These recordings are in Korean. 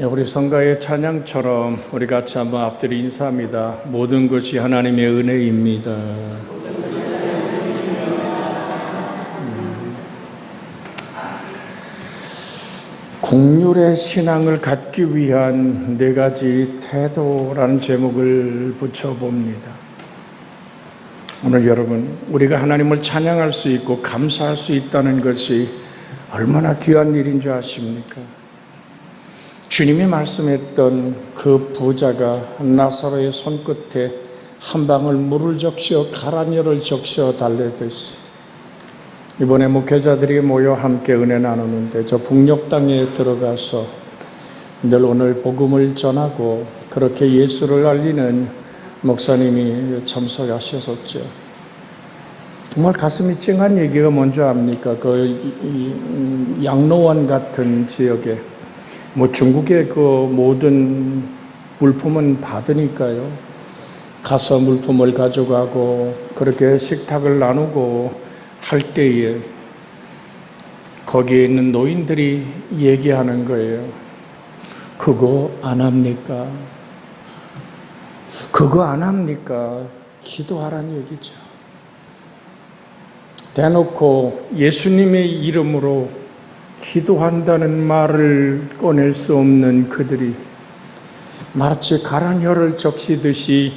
우리 성가의 찬양처럼 우리 같이 한번 앞뒤로 인사합니다. 모든 것이 하나님의 은혜입니다. 국률의 신앙을 갖기 위한 4가지 태도라는 제목을 붙여봅니다. 오늘 여러분, 우리가 하나님을 찬양할 수 있고 감사할 수 있다는 것이 얼마나 귀한 일인 줄 아십니까? 주님이 말씀했던 그 부자가 나사로의 손끝에 한 방울 물을 적셔 가라녀를 적셔 달래듯이 이번에 목회자들이 모여 함께 은혜 나누는데 저 북녘 땅에 들어가서 늘 오늘 복음을 전하고 그렇게 예수를 알리는 목사님이 참석하셨었죠. 정말 가슴이 찡한 얘기가 뭔지 압니까? 그 양로원 같은 지역에 중국의 그 모든 물품은 받으니까요. 가서 물품을 가져가고 그렇게 식탁을 나누고 할 때에 거기에 있는 노인들이 얘기하는 거예요. 그거 안 합니까? 그거 안 합니까? 기도하라는 얘기죠. 대놓고 예수님의 이름으로 기도한다는 말을 꺼낼 수 없는 그들이 마치 가라녀를 적시듯이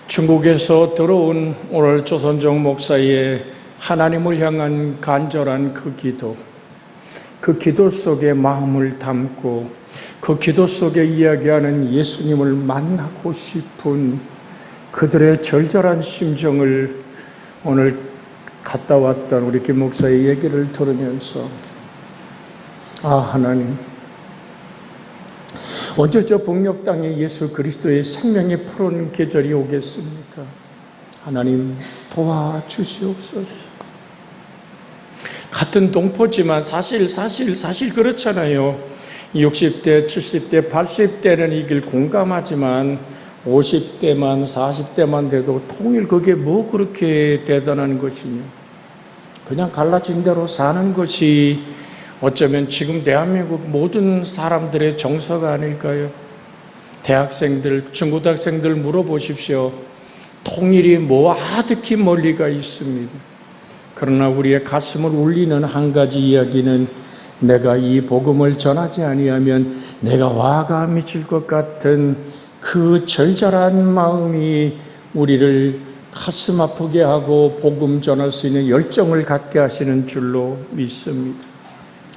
중국에서 들어온 오늘 조선종 목사의 하나님을 향한 간절한 그 기도 속에 마음을 담고 그 기도 속에 이야기하는 예수님을 만나고 싶은 그들의 절절한 심정을 오늘 갔다 왔던 우리 김 목사의 얘기를 들으면서 하나님, 언제 저 북녘 땅에 예수 그리스도의 생명이 푸른 계절이 오겠습니까? 하나님 도와주시옵소서. 같은 동포지만 사실 그렇잖아요. 60대, 70대, 80대는 이 길 공감하지만 50대만, 40대만 돼도 통일 그게 뭐 그렇게 대단한 것이냐. 그냥 갈라진 대로 사는 것이 어쩌면 지금 대한민국 모든 사람들의 정서가 아닐까요? 대학생들, 중고등학생들 물어보십시오. 통일이 뭐 아득히 멀리가 있습니다. 그러나 우리의 가슴을 울리는 한 가지 이야기는 내가 이 복음을 전하지 아니하면 내가 화가 미칠 것 같은 그 절절한 마음이 우리를 가슴 아프게 하고 복음 전할 수 있는 열정을 갖게 하시는 줄로 믿습니다.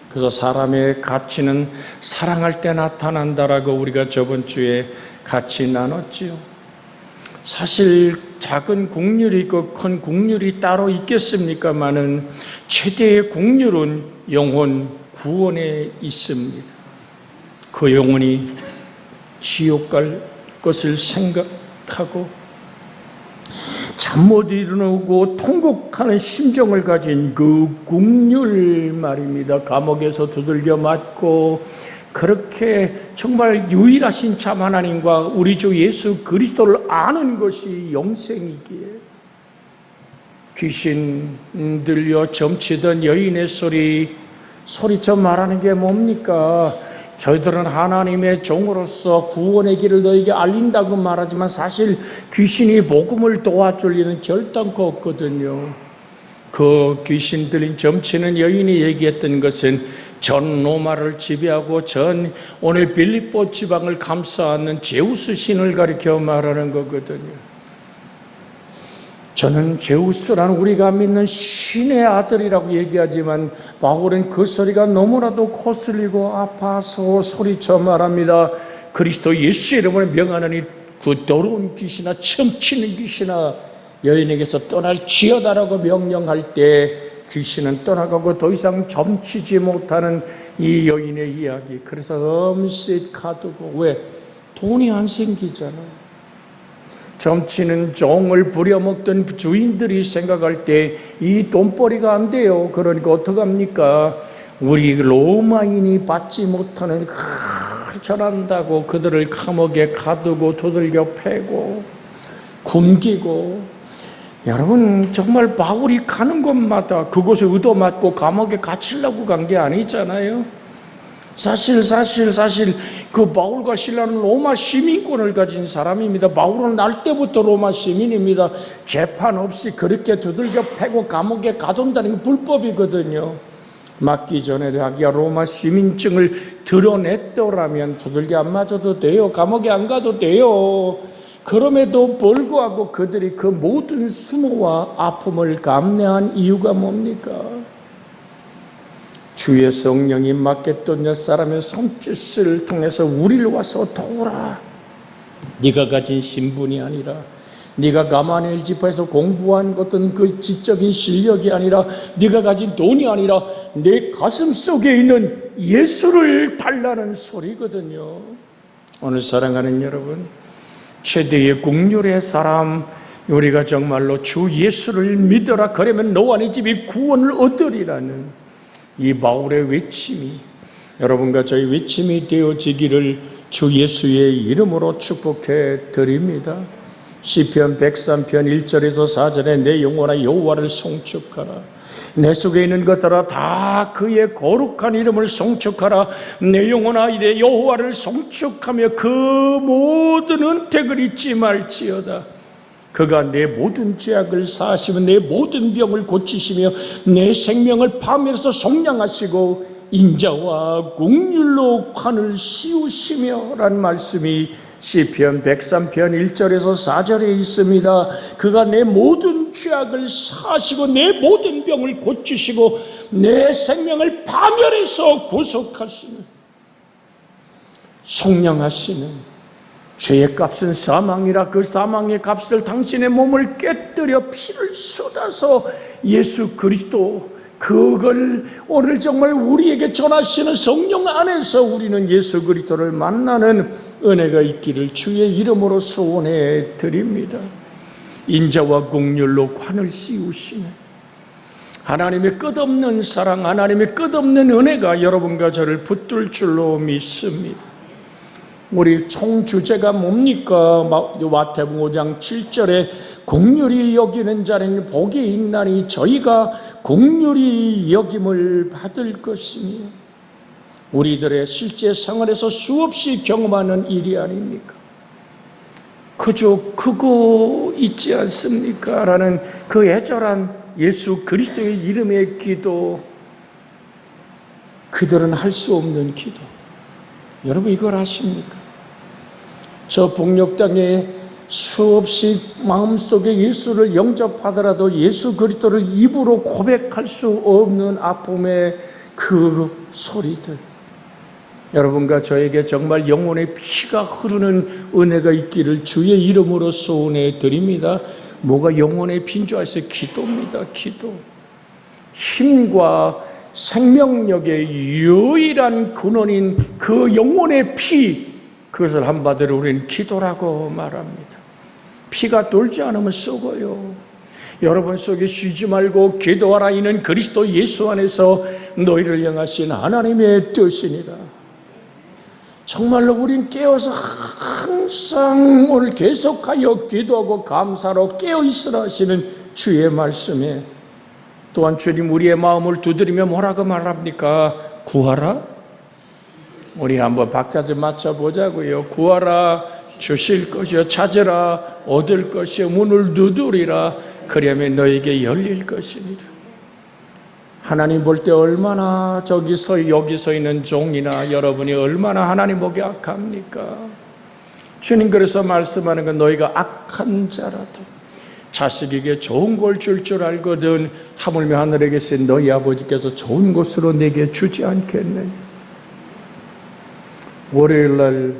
그래서 사람의 가치는 사랑할 때 나타난다라고 우리가 저번 주에 같이 나눴지요. 사실 작은 국률이 있고 큰 국률이 따로 있겠습니까마는 최대의 국률은 영혼 구원에 있습니다. 그 영혼이 지옥 갈 것을 생각하고 잠 못 이루고 통곡하는 심정을 가진 그 국률 말입니다. 감옥에서 두들겨 맞고 그렇게 정말 유일하신 참 하나님과 우리 주 예수 그리스도를 아는 것이 영생이기에 귀신 들려 점치던 여인의 소리쳐 말하는 게 뭡니까? 저희들은 하나님의 종으로서 구원의 길을 너에게 알린다고 말하지만 사실 귀신이 복음을 도와줄 리는 결단코 없거든요. 그 귀신 들린 점치는 여인이 얘기했던 것은 전 로마를 지배하고 전 오늘 빌립보 지방을 감싸는 제우스 신을 가리켜 말하는 거거든요. 저는 제우스라는 우리가 믿는 신의 아들이라고 얘기하지만 바울은 그 소리가 너무나도 거슬리고 아파서 소리쳐 말합니다. 그리스도 예수 이름으로 명하노니 그 더러운 귀신아 점치는 귀신아 여인에게서 떠날지어다라고 명령할 때 귀신은 떠나가고 더 이상 점치지 못하는 이 여인의 이야기. 그래서 엄씩 가두고 왜? 돈이 안 생기잖아요. 점치는 종을 부려먹던 주인들이 생각할 때 이 돈벌이가 안 돼요. 그러니까 어떡합니까? 우리 로마인이 받지 못하는 절한다고 그들을 감옥에 가두고 두들겨 패고 굶기고. 여러분 정말 바울이 가는 곳마다 그곳에 의도맞고 감옥에 갇히려고 간 게 아니잖아요. 사실 그 바울과 실라는 로마 시민권을 가진 사람입니다. 바울은 날 때부터 로마 시민입니다. 재판 없이 그렇게 두들겨 패고 감옥에 가둔다는 게 불법이거든요. 맞기 전에 자기가 로마 시민증을 드러냈더라면 두들겨 안 맞아도 돼요. 감옥에 안 가도 돼요. 그럼에도 불구하고 그들이 그 모든 수모와 아픔을 감내한 이유가 뭡니까? 주의 성령이 마게도냐 사람의 손짓을 통해서 우리를 와서 도우라. 네가 가진 신분이 아니라, 네가 가마니엘 지파에서 공부한 어떤 그 지적인 실력이 아니라, 네가 가진 돈이 아니라 내 가슴 속에 있는 예수를 달라는 소리거든요. 오늘 사랑하는 여러분, 최대의 국률의 사람, 우리가 정말로 주 예수를 믿어라, 그러면 너와 네 집이 구원을 얻으리라는 이 바울의 외침이 여러분과 저희 외침이 되어지기를 주 예수의 이름으로 축복해 드립니다. 시편 103편 1절에서 4절에 내 영혼아 여호와를 송축하라. 내 속에 있는 것들아 다 그의 거룩한 이름을 송축하라. 내 영혼아 내 여호와를 송축하며 그 모든 은택을 잊지 말지어다. 그가 내 모든 죄악을 사하시며 내 모든 병을 고치시며 내 생명을 파멸해서 속량하시고 인자와 긍휼로 관을 씌우시며 라는 말씀이 시편 103편 1절에서 4절에 있습니다. 그가 내 모든 죄악을 사하시고 내 모든 병을 고치시고 내 생명을 파멸해서 구속하시는, 속량하시는, 죄의 값은 사망이라 그 사망의 값을 당신의 몸을 깨뜨려 피를 쏟아서 예수 그리스도, 그걸 오늘 정말 우리에게 전하시는 성령 안에서 우리는 예수 그리스도를 만나는 은혜가 있기를 주의 이름으로 소원해 드립니다. 인자와 긍휼로 관을 씌우시는 하나님의 끝없는 사랑, 하나님의 끝없는 은혜가 여러분과 저를 붙들 줄로 믿습니다. 우리 총주제가 뭡니까? 마태복음 5장 7절에 긍휼히 여기는 자는 복이 있나니 저희가 긍휼히 여김을 받을 것이니, 우리들의 실제 생활에서 수없이 경험하는 일이 아닙니까? 그저 그거 있지 않습니까? 라는 그 애절한 예수 그리스도의 이름의 기도, 그들은 할 수 없는 기도. 여러분 이걸 아십니까? 저 북녘 땅에 수없이 마음속에 예수를 영접하더라도 예수 그리스도를 입으로 고백할 수 없는 아픔의 그 소리들, 여러분과 저에게 정말 영혼의 피가 흐르는 은혜가 있기를 주의 이름으로 소원해 드립니다. 뭐가 영혼의 피인 줄 아세요? 기도입니다. 기도. 힘과 생명력의 유일한 근원인 그 영혼의 피, 그것을 한마디로 우리는 기도라고 말합니다. 피가 돌지 않으면 썩어요. 여러분 속에 쉬지 말고 기도하라. 이는 그리스도 예수 안에서 너희를 향하신 하나님의 뜻이니라. 정말로 우린 깨어서 항상 오늘 계속하여 기도하고 감사로 깨어있으라 하시는 주의 말씀에, 또한 주님 우리의 마음을 두드리며 뭐라고 말합니까? 구하라? 우리 한번 박자 좀 맞춰보자고요. 구하라 주실 것이요, 찾으라 얻을 것이요, 문을 두드리라 그러면 너에게 열릴 것이니라. 하나님 볼 때 얼마나 여기 서 있는 종이나 여러분이 얼마나 하나님 보기 악합니까? 주님 그래서 말씀하는 건 너희가 악한 자라도 자식에게 좋은 걸 줄 줄 알거든 하물며 하늘에 계신 너희 아버지께서 좋은 것으로 내게 주지 않겠느냐. 월요일날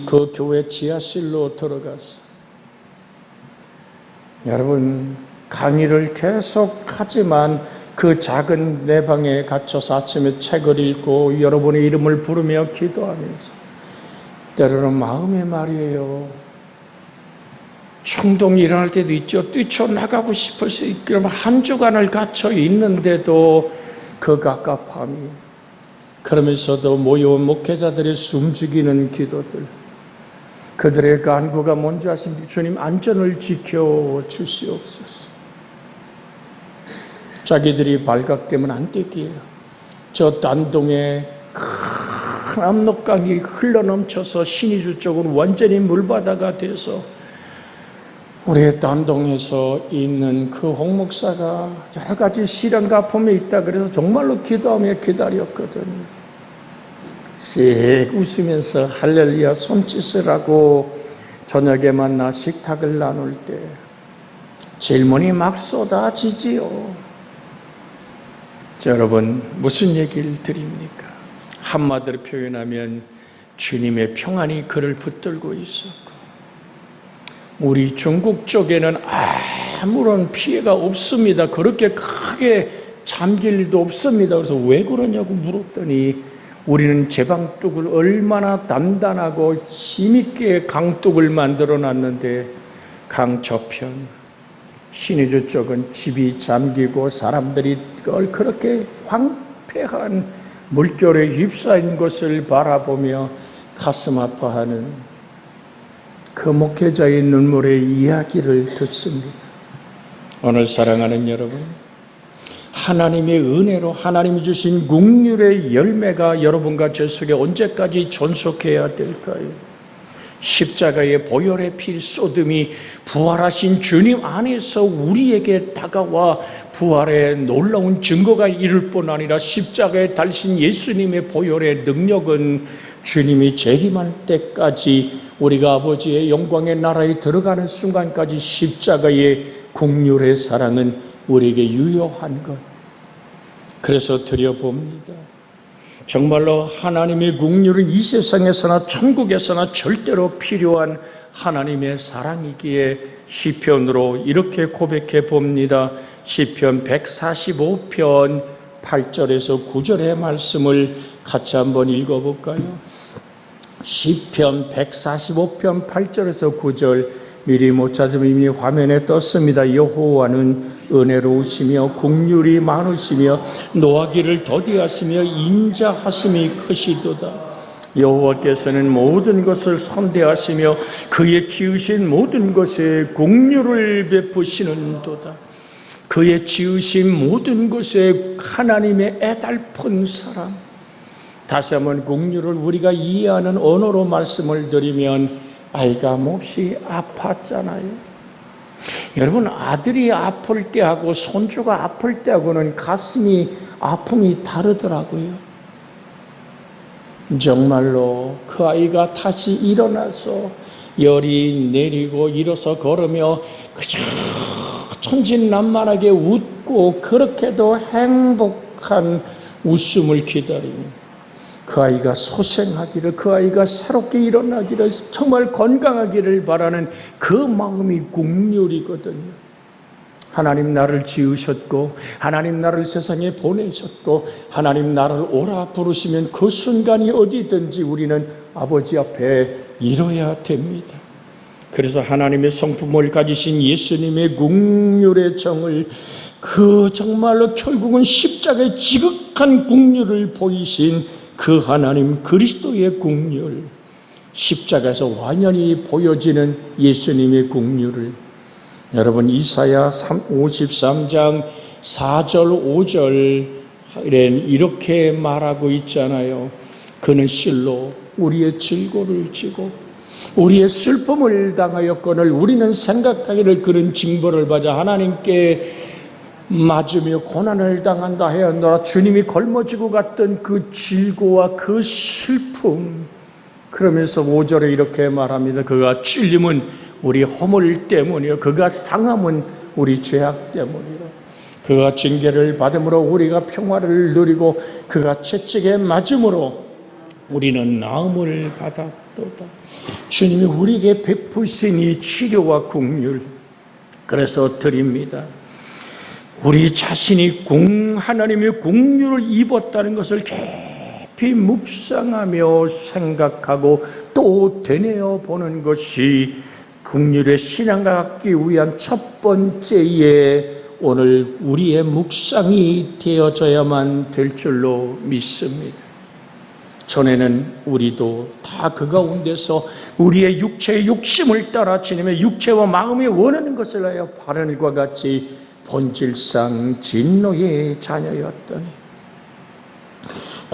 그 교회 지하실로 들어가서 여러분 강의를 계속 하지만 그 작은 내 방에 갇혀서 아침에 책을 읽고 여러분의 이름을 부르며 기도하면서 때로는 마음의 말이에요. 충동이 일어날 때도 있죠. 뛰쳐나가고 싶어서 한 주간을 갇혀 있는데도 그 갑갑함이, 그러면서도 모여온 목회자들의 숨죽이는 기도들, 그들의 간구가 뭔지 아십니까? 주님 안전을 지켜주시옵소서. 자기들이 발각되면 안 되기에 저 단동에 큰 압록강이 흘러넘쳐서 신의주 쪽은 완전히 물바다가 돼서 우리의 단동에서 있는 그 홍 목사가 여러 가지 시련과 아픔이 있다 그래서 정말로 기도하며 기다렸거든요. 씩 웃으면서 할렐루야 손짓을 하고 저녁에 만나 식탁을 나눌 때 질문이 막 쏟아지지요. 여러분, 무슨 얘기를 드립니까? 한마디로 표현하면 주님의 평안이 그를 붙들고 있었고, 우리 중국 쪽에는 아무런 피해가 없습니다. 그렇게 크게 잠길 일도 없습니다. 그래서 왜 그러냐고 물었더니 우리는 제방뚝을 얼마나 단단하고 힘있게 강뚝을 만들어 놨는데 강 저편 신의주 쪽은 집이 잠기고 사람들이 그걸 그렇게 황폐한 물결에 휩싸인 것을 바라보며 가슴 아파하는 그 목회자의 눈물의 이야기를 듣습니다. 오늘 사랑하는 여러분, 하나님의 은혜로 하나님이 주신 긍휼의 열매가 여러분과 제 속에 언제까지 존속해야 될까요? 십자가의 보혈의 피 쏟음이 부활하신 주님 안에서 우리에게 다가와 부활의 놀라운 증거가 이룰 뿐 아니라 십자가에 달신 예수님의 보혈의 능력은 주님이 재림할 때까지 우리가 아버지의 영광의 나라에 들어가는 순간까지 십자가의 긍휼의 사랑은 우리에게 유효한 것. 그래서 드려봅니다. 정말로 하나님의 긍휼은 이 세상에서나 천국에서나 절대로 필요한 하나님의 사랑이기에 시편으로 이렇게 고백해 봅니다. 시편 145편 8절에서 9절의 말씀을 같이 한번 읽어볼까요? 시편 145편 8절에서 9절, 미리 못 찾으면 이미 화면에 떴습니다. 여호와는 은혜로우시며 긍휼이 많으시며 노하기를 더디하시며 인자하심이 크시도다. 여호와께서는 모든 것을 선대하시며 그의 지으신 모든 것에 긍휼을 베푸시는도다. 그의 지으신 모든 것에 하나님의 애달픈 사랑. 다시 한번 긍휼을 우리가 이해하는 언어로 말씀을 드리면 아이가 몹시 아팠잖아요. 여러분, 아들이 아플 때하고 손주가 아플 때하고는 가슴이 아픔이 다르더라고요. 정말로 그 아이가 다시 일어나서 열이 내리고 일어서 걸으며 그저 천진난만하게 웃고 그렇게도 행복한 웃음을 기다리고 그 아이가 소생하기를, 그 아이가 새롭게 일어나기를, 정말 건강하기를 바라는 그 마음이 긍휼이거든요. 하나님 나를 지으셨고 하나님 나를 세상에 보내셨고 하나님 나를 오라 부르시면 그 순간이 어디든지 우리는 아버지 앞에 이뤄야 됩니다. 그래서 하나님의 성품을 가지신 예수님의 긍휼의 정을, 그 정말로 결국은 십자가의 지극한 긍휼을 보이신 그 하나님 그리스도의 긍휼, 십자가에서 완연히 보여지는 예수님의 긍휼을 여러분 이사야 53장 4절 5절엔 이렇게 말하고 있잖아요. 그는 실로 우리의 질고를 지고 우리의 슬픔을 당하였거늘 우리는 생각하기를 그는 징벌을 받아 하나님께 맞으며 고난을 당한다 하였노라. 주님이 걸머지고 갔던 그 질고와 그 슬픔, 그러면서 5절에 이렇게 말합니다. 그가 찔림은 우리 허물 때문이요 그가 상함은 우리 죄악 때문이라. 그가 징계를 받음으로 우리가 평화를 누리고 그가 채찍에 맞음으로 우리는 나음을 받았도다. 주님이 우리에게 베푸신 이 치료와 긍휼, 그래서 드립니다. 우리 자신이 하나님의 긍휼을 입었다는 것을 깊이 묵상하며 생각하고 또 되뇌어 보는 것이 긍휼의 신앙을 갖기 위한 첫 번째의 오늘 우리의 묵상이 되어져야만 될 줄로 믿습니다. 전에는 우리도 다 그 가운데서 우리의 육체의 욕심을 따라 주님의 육체와 마음이 원하는 것을 하여 바른 일과 같이 본질상 진노의 자녀였더니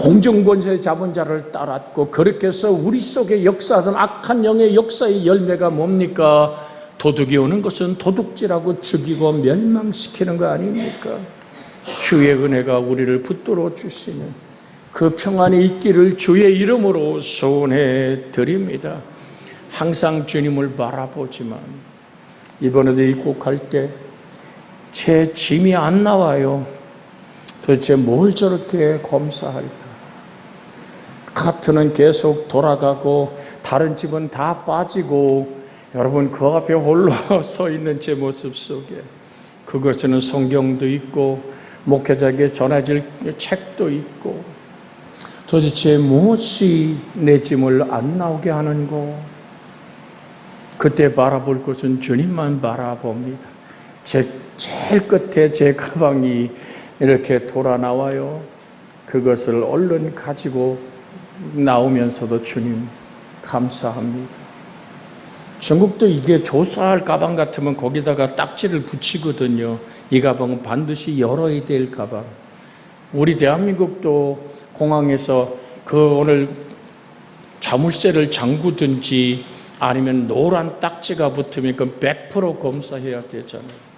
공정권세 잡은 자를 따랐고, 그렇게 해서 우리 속에 역사하던 악한 영의 역사의 열매가 뭡니까? 도둑이 오는 것은 도둑질하고 죽이고 멸망시키는 거 아닙니까? 주의 은혜가 우리를 붙들어 주시는 그 평안이 있기를 주의 이름으로 소원해 드립니다. 항상 주님을 바라보지만 이번에도 입국할 때 제 짐이 안 나와요. 도대체 뭘 저렇게 검사할까? 카트는 계속 돌아가고 다른 집은 다 빠지고, 여러분 그 앞에 홀로 서 있는 제 모습 속에 그것에는 성경도 있고 목회자에게 전해질 책도 있고, 도대체 무엇이 내 짐을 안 나오게 하는고? 그때 바라볼 것은 주님만 바라봅니다. 제일 끝에 제 가방이 이렇게 돌아 나와요. 그것을 얼른 가지고 나오면서도 주님 감사합니다. 중국도 이게 조사할 가방 같으면 거기다가 딱지를 붙이거든요. 이 가방은 반드시 열어야 될 가방. 우리 대한민국도 공항에서 오늘 자물쇠를 잠그든지 아니면 노란 딱지가 붙으면 그건 100% 검사해야 되잖아요.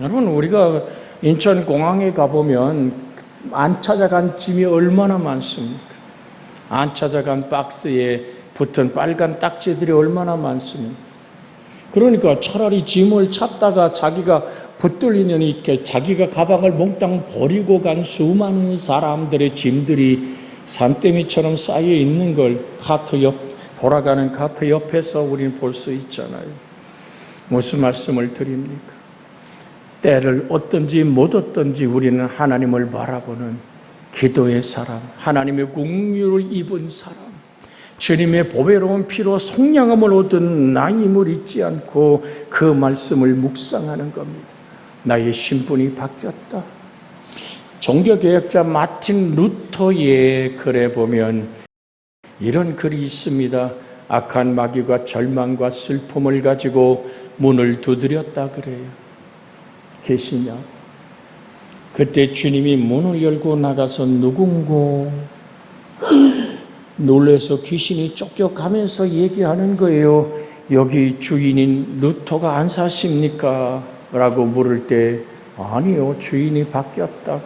여러분, 우리가 인천공항에 가보면 안 찾아간 짐이 얼마나 많습니까? 안 찾아간 박스에 붙은 빨간 딱지들이 얼마나 많습니까? 그러니까 차라리 짐을 찾다가 자기가 붙들리는 이렇게 자기가 가방을 몽땅 버리고 간 수많은 사람들의 짐들이 산더미처럼 쌓여 있는 걸 돌아가는 카트 옆에서 우리는 볼 수 있잖아요. 무슨 말씀을 드립니까? 때를 얻든지 못 얻든지 우리는 하나님을 바라보는 기도의 사람, 하나님의 긍휼을 입은 사람, 주님의 보배로운 피로 속량함을 얻은 나임을 잊지 않고 그 말씀을 묵상하는 겁니다. 나의 신분이 바뀌었다. 종교개혁자 마틴 루터의 글에 보면 이런 글이 있습니다. 악한 마귀가 절망과 슬픔을 가지고 문을 두드렸다 그래요. 계시냐? 그때 주님이 문을 열고 나가서 누군고 놀라서 귀신이 쫓겨가면서 얘기하는 거예요. 여기 주인인 루터가 안 사십니까? 라고 물을 때 아니요, 주인이 바뀌었다고.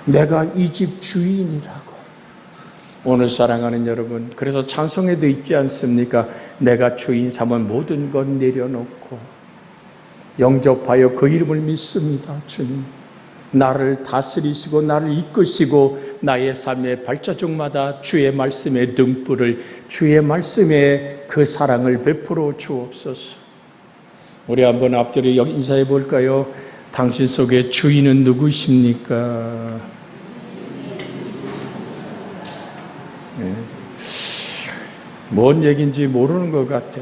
내가 이 집 주인이라고. 오늘 사랑하는 여러분, 그래서 찬송에도 있지 않습니까? 내가 주인 삼은 모든 것 내려놓고 영접하여 그 이름을 믿습니다. 주님, 나를 다스리시고 나를 이끄시고 나의 삶의 발자국마다 주의 말씀의 등불을, 주의 말씀의 그 사랑을 베풀어 주옵소서. 우리 한번 앞뒤로 인사해 볼까요? 당신 속에 주인은 누구십니까? 네. 뭔 얘기인지 모르는 것 같아.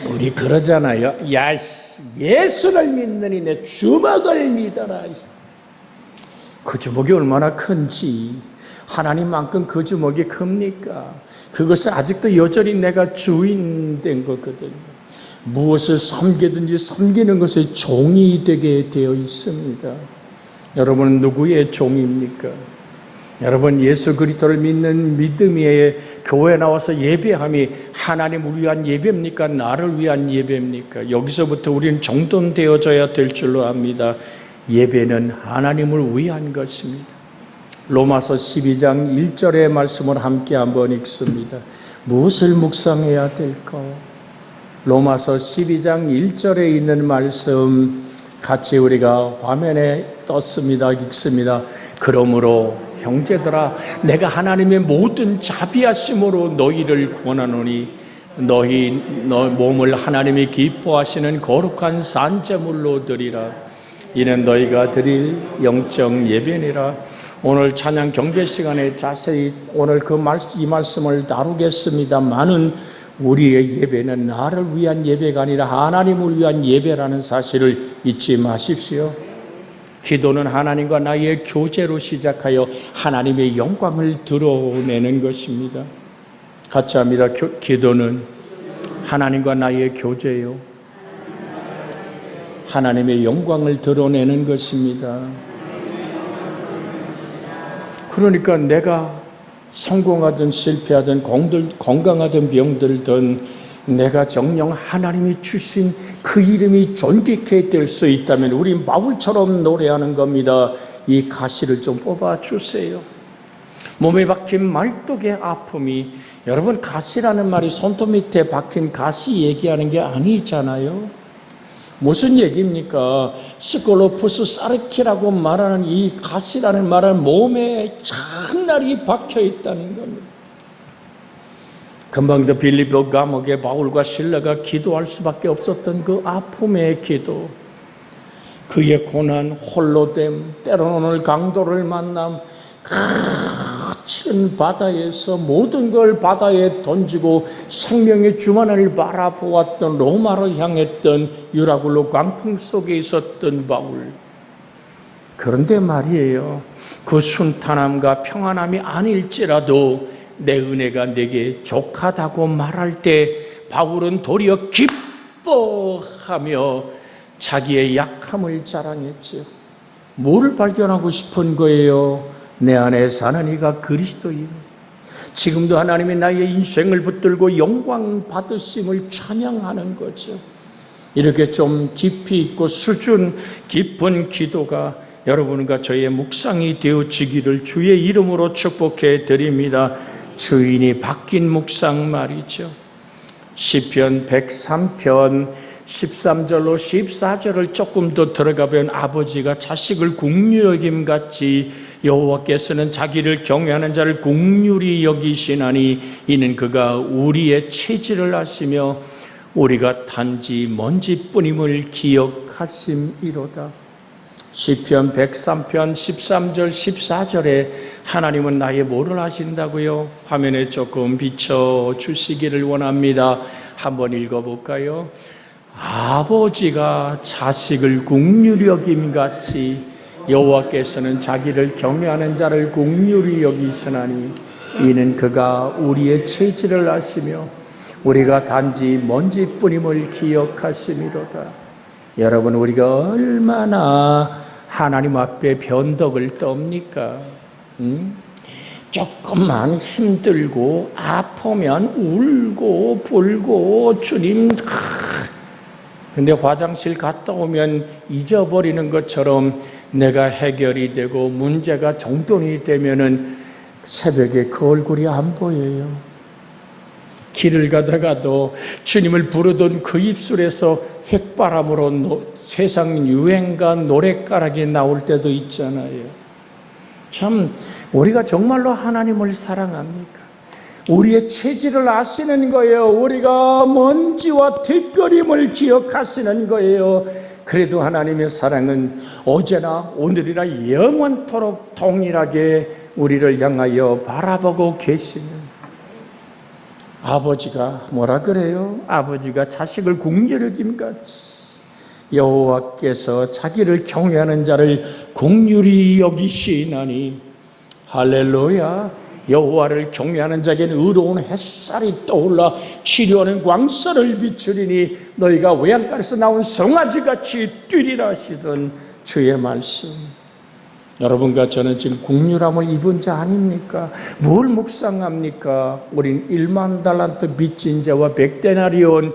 우리 그러잖아요. 야, 예수를 믿느니 내 주먹을 믿어라. 그 주먹이 얼마나 큰지, 하나님만큼 그 주먹이 큽니까? 그것은 아직도 여전히 내가 주인 된 거거든요. 무엇을 섬기든지 섬기는 것의 종이 되게 되어 있습니다. 여러분은 누구의 종입니까? 여러분, 예수 그리스도를 믿는 믿음의 교회에 나와서 예배함이 하나님을 위한 예배입니까? 나를 위한 예배입니까? 여기서부터 우리는 정돈되어져야 될 줄로 압니다. 예배는 하나님을 위한 것입니다. 로마서 12장 1절의 말씀을 함께 한번 읽습니다. 무엇을 묵상해야 될까요? 로마서 12장 1절에 있는 말씀 같이 우리가 화면에 떴습니다. 읽습니다. 그러므로 형제들아, 내가 하나님의 모든 자비하심으로 너희를 권하노니 너희 몸을 하나님이 기뻐하시는 거룩한 산제물로 드리라. 이는 너희가 드릴 영적 예배니라. 오늘 찬양 경배 시간에 자세히 오늘 이 말씀을 다루겠습니다만은 우리의 예배는 나를 위한 예배가 아니라 하나님을 위한 예배라는 사실을 잊지 마십시오. 기도는 하나님과 나의 교제로 시작하여 하나님의 영광을 드러내는 것입니다. 같이 합니다. 기도는 하나님과 나의 교제요, 하나님의 영광을 드러내는 것입니다. 그러니까 내가 성공하든 실패하든 건강하든 병들든 내가 정녕 하나님이 주신 그 이름이 존귀케 될 수 있다면 우리 바울처럼 노래하는 겁니다. 이 가시를 좀 뽑아주세요. 몸에 박힌 말뚝의 아픔이, 여러분 가시라는 말이 손톱 밑에 박힌 가시 얘기하는 게 아니잖아요. 무슨 얘기입니까? 스콜로푸스 사르키라고 말하는 이 가시라는 말은 몸에 장날이 박혀 있다는 겁니다. 금방도 빌립보 감옥에 바울과 실라가 기도할 수밖에 없었던 그 아픔의 기도, 그의 고난, 홀로됨, 때로는 강도를 만남, 거친 바다에서 모든 걸 바다에 던지고 생명의 주만을 바라보았던, 로마로 향했던 유라굴로 광풍 속에 있었던 바울. 그런데 말이에요, 그 순탄함과 평안함이 아닐지라도 내 은혜가 내게 족하다고 말할 때 바울은 도리어 기뻐하며 자기의 약함을 자랑했지요. 뭘 발견하고 싶은 거예요? 내 안에 사는 이가 그리스도임. 지금도 하나님이 나의 인생을 붙들고 영광 받으심을 찬양하는 거죠. 이렇게 좀 깊이 있고 수준 깊은 기도가 여러분과 저의 묵상이 되어지기를 주의 이름으로 축복해 드립니다. 주인이 바뀐 묵상 말이죠. 시편 103편 13절로 14절을 조금 더 들어가 보면 아버지가 자식을 긍휼히 여김같이 여호와께서는 자기를 경외하는 자를 긍휼히 여기시나니 이는 그가 우리의 체질을 아시며 우리가 단지 먼지뿐임을 기억하심이로다. 시편 103편 13절 14절에 하나님은 나의 뭐를 하신다고요? 화면에 조금 비춰주시기를 원합니다. 한번 읽어볼까요? 아버지가 자식을 긍휼히 여김같이 여호와께서는 자기를 경외하는 자를 긍휼히 여기시나니 이는 그가 우리의 체질을 아시며 우리가 단지 먼지뿐임을 기억하심이로다. 여러분, 우리가 얼마나 하나님 앞에 변덕을 떱니까? 조금만 힘들고 아프면 울고 불고 주님, 근데 화장실 갔다 오면 잊어버리는 것처럼 내가 해결이 되고 문제가 정돈이 되면은 새벽에 그 얼굴이 안 보여요. 길을 가다가도 주님을 부르던 그 입술에서 획바람으로 세상 유행가 노랫가락이 나올 때도 있잖아요. 참 우리가 정말로 하나님을 사랑합니까? 우리의 체질을 아시는 거예요. 우리가 먼지와 뒷거림을 기억하시는 거예요. 그래도 하나님의 사랑은 어제나 오늘이나 영원토록 동일하게 우리를 향하여 바라보고 계시는, 아버지가 뭐라 그래요? 아버지가 자식을 긍휼히 여김같이 여호와께서 자기를 경외하는 자를 긍휼히 여기시나니, 할렐루야. 여호와를 경외하는 자에게는 의로운 햇살이 떠올라 치료하는 광선을 비추리니 너희가 외양간에서 나온 송아지같이 뛰리라 하시던 주의 말씀. 여러분과 저는 지금 긍휼함을 입은 자 아닙니까? 뭘 묵상합니까? 우린 1만 달란트 빚진 자와 100데나리온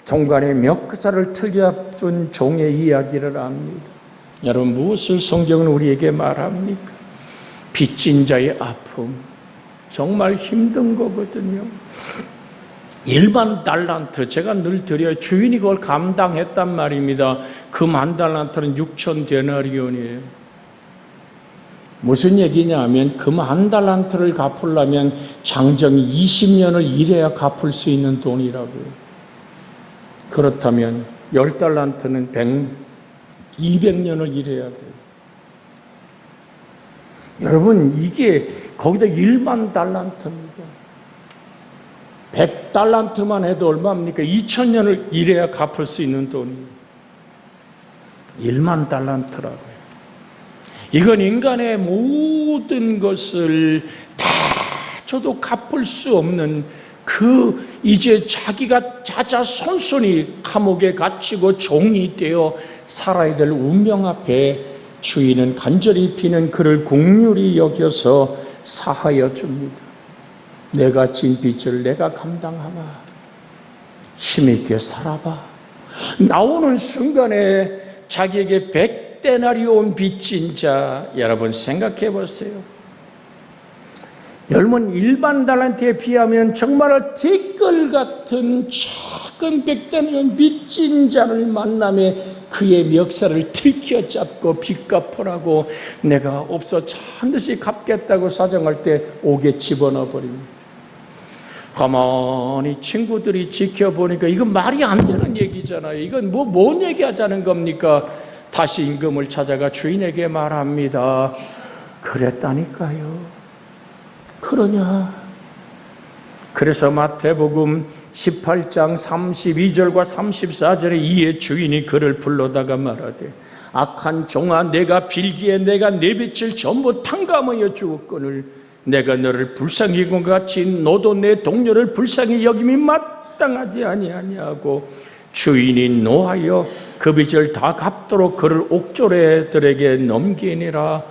동간의 멱살을 틀잡은 종의 이야기를 합니다. 여러분, 무엇을 성경은 우리에게 말합니까? 빚진 자의 아픔, 정말 힘든 거거든요. 1만 달란트, 제가 늘 드려요. 주인이 그걸 감당했단 말입니다. 그 1만 달란트는 6천 데나리온이에요. 무슨 얘기냐면 그 1만 달란트를 갚으려면 장정이 20년을 일해야 갚을 수 있는 돈이라고요. 그렇다면 10달란트는 200년을 일해야 돼요. 여러분, 이게 거기다 1만 달란트입니다. 100달란트만 해도 얼마입니까? 2000년을 일해야 갚을 수 있는 돈이에요. 1만 달란트라고요. 이건 인간의 모든 것을 다 줘도 갚을 수 없는, 이제 자기가 자자손손이 감옥에 갇히고 종이 되어 살아야 될 운명 앞에 주인은 간절히 비는 그를 긍휼히 여겨서 사하여 줍니다. 내가 진 빚을 내가 감당하마. 힘있게 살아봐. 나오는 순간에 자기에게 100데나리온 빚진 자, 여러분 생각해 보세요. 여러분 일반 달란트에 비하면 정말 티끌 같은 작은 100데나리온 빚진 자를 만남에 그의 멱살을 들켜 잡고 빚 갚으라고 내가 없어 반드시 갚겠다고 사정할 때 옥에 집어넣어 버립니다. 가만히 친구들이 지켜보니까 이건 말이 안 되는 얘기잖아요. 이건 뭔 얘기하자는 겁니까? 다시 임금을 찾아가 주인에게 말합니다. 그랬다니까요. 그러냐? 그래서 마태복음 18장 32절과 34절에 이에 주인이 그를 불러다가 말하되 악한 종아, 내가 빌기에 내가 내 빚을 전부 탕감하여 주었거늘 내가 너를 불쌍히 여긴 것 같이 너도 내 동료를 불쌍히 여김이 마땅하지 아니하냐고 주인이 노하여 그 빚을 다 갚도록 그를 옥졸애들에게 넘기니라.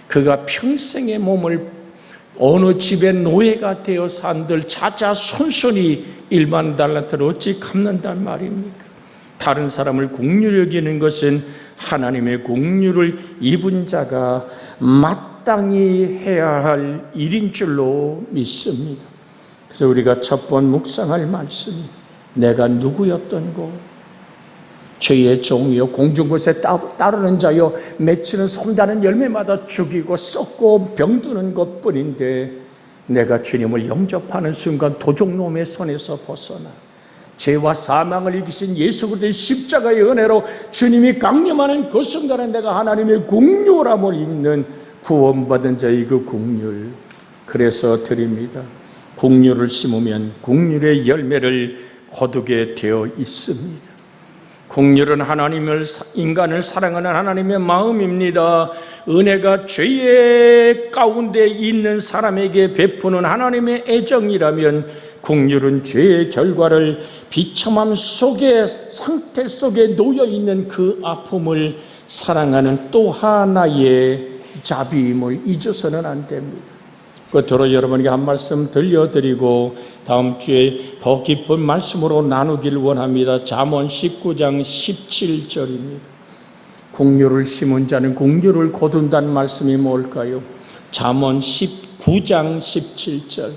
그가 평생의 몸을 어느 집의 노예가 되어 산들 자자손손이 1만 달란트를 어찌 갚는단 말입니까? 다른 사람을 긍휼히 여기는 것은 하나님의 긍휼을 입은 자가 마땅히 해야 할 일인 줄로 믿습니다. 그래서 우리가 첫 번 묵상할 말씀이 내가 누구였던고? 죄의 종이요 공중곳에 따르는 자요 맺히는 손다는 열매마다 죽이고 썩고 병드는 것뿐인데 내가 주님을 영접하는 순간 도적놈의 손에서 벗어나 죄와 사망을 이기신 예수 그리스도의 십자가의 은혜로 주님이 강림하는 그 순간에 내가 하나님의 긍휼함을 입는 구원받은 자의 그 긍휼, 그래서 드립니다. 긍휼을 심으면 긍휼의 열매를 거두게 되어 있습니다. 긍휼은 인간을 사랑하는 하나님의 마음입니다. 은혜가 죄의 가운데 있는 사람에게 베푸는 하나님의 애정이라면 긍휼은 죄의 결과를 비참함 속에 상태 속에 놓여 있는 그 아픔을 사랑하는 또 하나의 자비임을 잊어서는 안 됩니다. 끝으로 여러분에게 한 말씀 들려드리고 다음 주에 더 깊은 말씀으로 나누길 원합니다. 잠언 19장 17절입니다. 긍휼을 심은 자는 긍휼을 거둔다는 말씀이 뭘까요? 잠언 19장 17절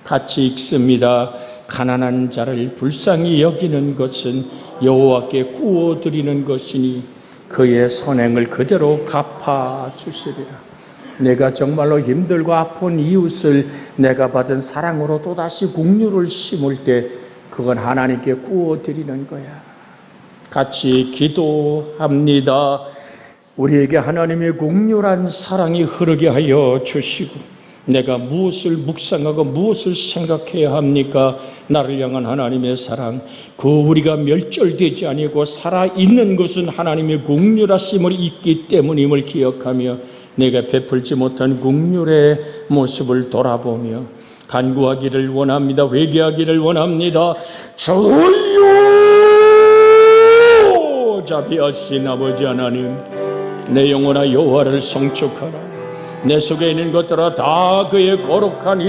같이 읽습니다. 가난한 자를 불쌍히 여기는 것은 여호와께 구워드리는 것이니 그의 선행을 그대로 갚아주시리라. 내가 정말로 힘들고 아픈 이웃을 내가 받은 사랑으로 또다시 긍휼을 심을 때 그건 하나님께 구워드리는 거야. 같이 기도합니다. 우리에게 하나님의 긍휼한 사랑이 흐르게 하여 주시고 내가 무엇을 묵상하고 무엇을 생각해야 합니까? 나를 향한 하나님의 사랑, 그 우리가 멸절되지 아니고 살아있는 것은 하나님의 긍휼하심을 있기 때문임을 기억하며 내가 베풀지 못한 긍휼의 모습을 돌아보며 간구하기를 원합니다. 회개하기를 원합니다. 주여 자비하신 아버지 하나님, 내 영혼아 여호와를 송축하라. 내 속에 있는 것들아 다 그의 거룩한